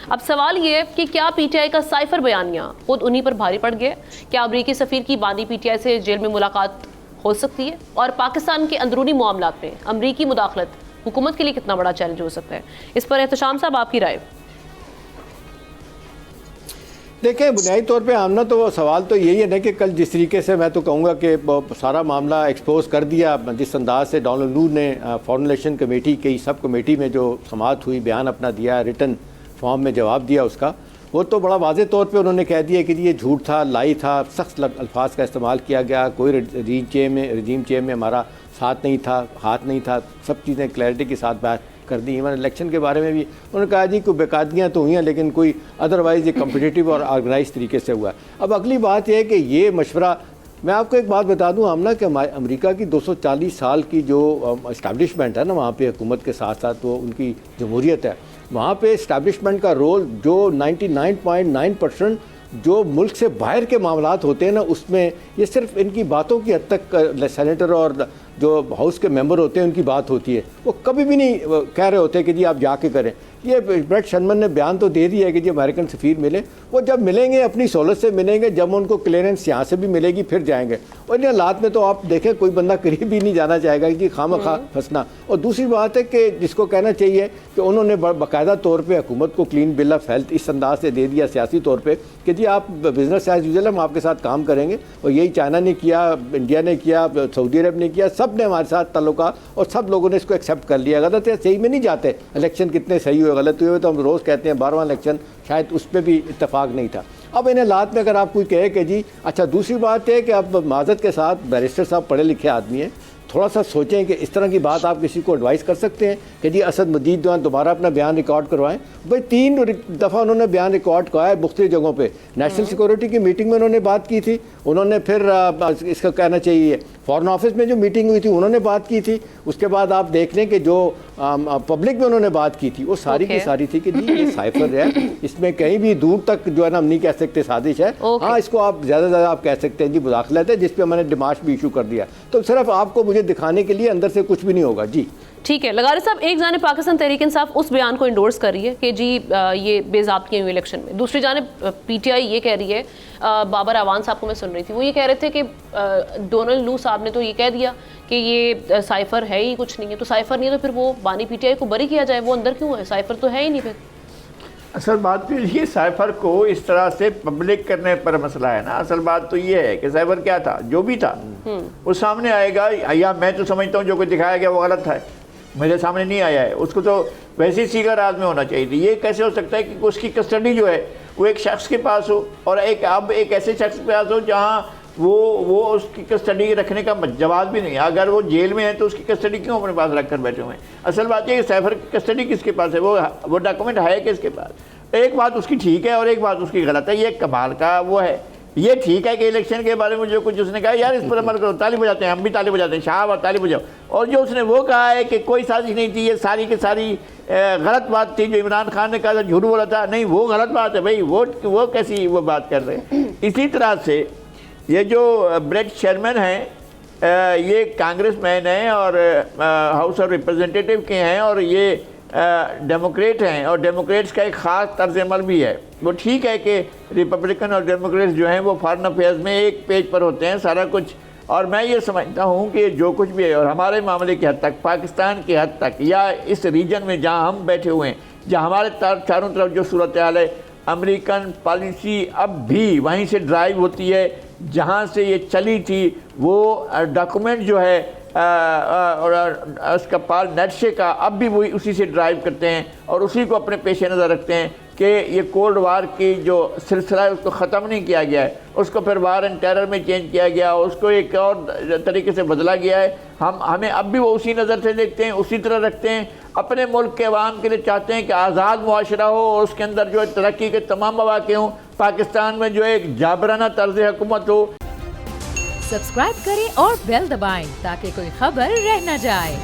اب سوال یہ ہے کہ کیا پی ٹی آئی کا سائفر بیانیہ خود انہی پر بھاری پڑ گیا؟ کیا امریکی سفیر کی بانی پی ٹی آئی سے جیل میں ملاقات ہو سکتی ہے؟ اور پاکستان کے اندرونی معاملات میں امریکی مداخلت حکومت کے لیے کتنا بڑا چیلنج ہو سکتا ہے؟ اس پر احتشام صاحب آپ کی رائے؟ دیکھیں بنیادی طور پہ آمنہ تو سوال تو یہی ہے نا کہ کل جس طریقے سے میں تو کہوں گا کہ سارا معاملہ ایکسپوز کر دیا، جس انداز سے ڈونلڈ نو نے فارن ریلیشن کمیٹی کی سب کمیٹی میں جو سماعت ہوئی، بیان اپنا دیا، ریٹن فارم میں جواب دیا اس کا، وہ تو بڑا واضح طور پہ انہوں نے کہہ دیا کہ یہ جھوٹ تھا، لائی تھا، سخت الفاظ کا استعمال کیا گیا، کوئی رجیم چینج میں ہمارا ساتھ نہیں تھا، ہاتھ نہیں تھا، سب چیزیں کلیئرٹی کے ساتھ بات کر دی۔ ایون الیکشن کے بارے میں بھی انہوں نے کہا جی کوئی بیقاعدگیاں تو ہوئی ہیں لیکن کوئی ادروائز یہ کمپٹیٹیو اور آرگنائز طریقے سے ہوا ہے۔ اب اگلی بات یہ ہے کہ یہ مشورہ، میں آپ کو ایک بات بتا دوں آمنہ کہ امریکہ کی 240 سال کی جو اسٹیبلشمنٹ ہے نا وہاں پہ حکومت کے ساتھ ساتھ وہ ان کی جمہوریت ہے، وہاں پہ اسٹیبلشمنٹ کا رول جو 99.9% جو ملک سے باہر کے معاملات ہوتے ہیں نا اس میں یہ صرف ان کی باتوں کی حد تک سینیٹر اور جو ہاؤس کے ممبر ہوتے ہیں ان کی بات ہوتی ہے، وہ کبھی بھی نہیں کہہ رہے ہوتے کہ جی آپ جا کے کریں۔ یہ بریٹ شرمن نے بیان تو دے دیا ہے کہ جی امریکن سفیر ملے، وہ جب ملیں گے اپنی سہولت سے ملیں گے، جب ان کو کلیئرنس یہاں سے بھی ملے گی پھر جائیں گے، اور ان حالات میں تو آپ دیکھیں کوئی بندہ قریب ہی نہیں جانا چاہے گا کہ جی خواہ پھنسنا۔ اور دوسری بات ہے کہ جس کو کہنا چاہیے کہ انہوں نے باقاعدہ طور پہ حکومت کو کلین بل آف ہیلتھ اس انداز سے دے دیا سیاسی طور پہ کہ جی آپ بزنس ایز یوزل ہم آپ کے ساتھ کام کریں گے، اور یہی چائنا نے کیا، انڈیا نے کیا، سعودی عرب نے کیا، سب نے ہمارے ساتھ تعلقات اور سب لوگوں نے اس کو ایکسیپٹ کر لیا۔ غلط ہے، صحیح میں نہیں جاتے، الیکشن کتنے صحیح ہوئے غلط ہوئے تو ہم روز کہتے ہیں 12واں الیکشن شاید اس پہ بھی اتفاق نہیں تھا۔ اب ان حالات میں اگر آپ کوئی کہے کہ جی اچھا، دوسری بات ہے کہ اب معذرت کے ساتھ بیرسٹر صاحب پڑھے لکھے آدمی ہیں، تھوڑا سا سوچیں کہ اس طرح کی بات آپ کسی کو ایڈوائز کر سکتے ہیں کہ جی اسد مجید جو ہیں دوبارہ اپنا بیان ریکارڈ کروائیں؟ بھائی 3 دفعہ انہوں نے بیان ریکارڈ کرایا مختلف جگہوں پہ، نیشنل سیکورٹی کی میٹنگ میں انہوں نے بات کی تھی، انہوں نے پھر اس کا کہنا چاہیے فارن آفس میں جو میٹنگ ہوئی تھی انہوں نے بات کی تھی، اس کے بعد آپ دیکھ لیں کہ جو پبلک میں انہوں نے بات کی تھی وہ ساری کی ساری تھی کہ جی یہ سائفر ہے، اس میں کہیں بھی دور تک جو ہے نا ہم نہیں کہہ سکتے سازش ہے، ہاں اس کو آپ زیادہ زیادہ آپ کہہ سکتے ہیں جی مداخلت ہے، جس پہ ہم نے ڈیمارش بھی ایشو کر دیا، تو صرف آپ کو مجھے دکھانے کے لیے اندر سے کچھ بھی نہیں ہوگا۔ جی ٹھیک ہے لغاری صاحب، ایک جانب پاکستان تحریک انصاف اس بیان کو انڈورس کر رہی ہے کہ جی یہ بے ضابطگیاں ہوئی الیکشن میں، دوسری جانب پی ٹی آئی یہ کہہ رہی ہے، بابر اعوان صاحب کو میں سن رہی تھی، وہ یہ کہہ رہے تھے کہ ڈونلڈ نو صاحب نے تو یہ کہہ دیا کہ یہ سائفر ہے ہی کچھ نہیں ہے، تو سائفر نہیں ہے تو پھر وہ بانی پی ٹی آئی کو بری کیا جائے، وہ اندر کیوں ہے؟ سائفر تو ہے ہی نہیں۔ پھر اصل بات تو یہ سائفر کو اس طرح سے پبلک کرنے پر مسئلہ ہے نا، اصل بات تو یہ ہے کہ سائفر کیا تھا، جو بھی تھا وہ سامنے آئے گا، یا میں تو سمجھتا ہوں جو کوئی دکھایا گیا وہ غلط ہے، میرے سامنے نہیں آیا ہے، اس کو تو ویسی سیگا راز میں ہونا چاہیے تھی۔ یہ کیسے ہو سکتا ہے کہ اس کی کسٹڈی جو ہے وہ ایک شخص کے پاس ہو، اور اب ایک ایسے شخص کے پاس ہو جہاں وہ اس کی کسٹڈی رکھنے کا جواز بھی نہیں ہے، اگر وہ جیل میں ہے تو اس کی کسٹڈی کیوں اپنے پاس رکھ کر بیٹھے ہوئے ہیں؟ اصل بات یہ ہے کہ سائفر کی کسٹڈی کس کے پاس ہے، وہ ڈاکومنٹ ہے کس کے پاس؟ ایک بات اس کی ٹھیک ہے اور ایک بات اس کی غلط ہے، یہ کمال کا وہ ہے۔ یہ ٹھیک ہے کہ الیکشن کے بارے میں جو کچھ اس نے کہا یار اس پر عمل کرو، طالب ہو جاتے ہیں، ہم بھی طالب ہو جاتے ہیں، شاہ اور طالب ہو جاؤ، اور جو اس نے وہ کہا ہے کہ کوئی سازش نہیں تھی، یہ ساری کی ساری غلط بات تھی، جو عمران خان نے کہا تھا جھوٹ بولا تھا، نہیں وہ غلط بات ہے بھائی، وہ کیسی وہ بات کر رہے ہیں۔ اسی طرح سے یہ جو بریٹ شرمن ہیں یہ کانگریس مین ہیں اور ہاؤس آف ریپرزنٹیٹیو کے ہیں، اور یہ ڈیموکریٹ ہیں، اور ڈیموکریٹس کا ایک خاص طرز عمل بھی ہے۔ وہ ٹھیک ہے کہ ریپبلکن اور ڈیموکریٹس جو ہیں وہ فارن افیئرز میں ایک پیج پر ہوتے ہیں سارا کچھ، اور میں یہ سمجھتا ہوں کہ جو کچھ بھی ہے، اور ہمارے معاملے کی حد تک، پاکستان کی حد تک، یا اس ریجن میں جہاں ہم بیٹھے ہوئے ہیں، جہاں ہمارے چاروں طرف جو صورتحال ہے، امریکن پالیسی اب بھی وہیں سے ڈرائیو ہوتی ہے جہاں سے یہ چلی تھی۔ وہ ڈاکومنٹ جو ہے اور اس کا پال نیٹشے کا اب بھی وہی اسی سے ڈرائیو کرتے ہیں اور اسی کو اپنے پیش نظر رکھتے ہیں کہ یہ کولڈ وار کی جو سلسلہ ہے اس کو ختم نہیں کیا گیا ہے، اس کو پھر وار اینڈ ٹیرر میں چینج کیا گیا، اس کو ایک اور طریقے سے بدلا گیا ہے۔ ہمیں اب بھی وہ اسی نظر سے دیکھتے ہیں، اسی طرح رکھتے ہیں، اپنے ملک کے عوام کے لیے چاہتے ہیں کہ آزاد معاشرہ ہو اور اس کے اندر جو ترقی کے تمام مواقع ہوں، پاکستان میں جو ایک جابرانہ طرز حکومت ہو۔ سبسکرائب کریں اور بیل دبائیں تاکہ کوئی خبر رہ نہ جائے۔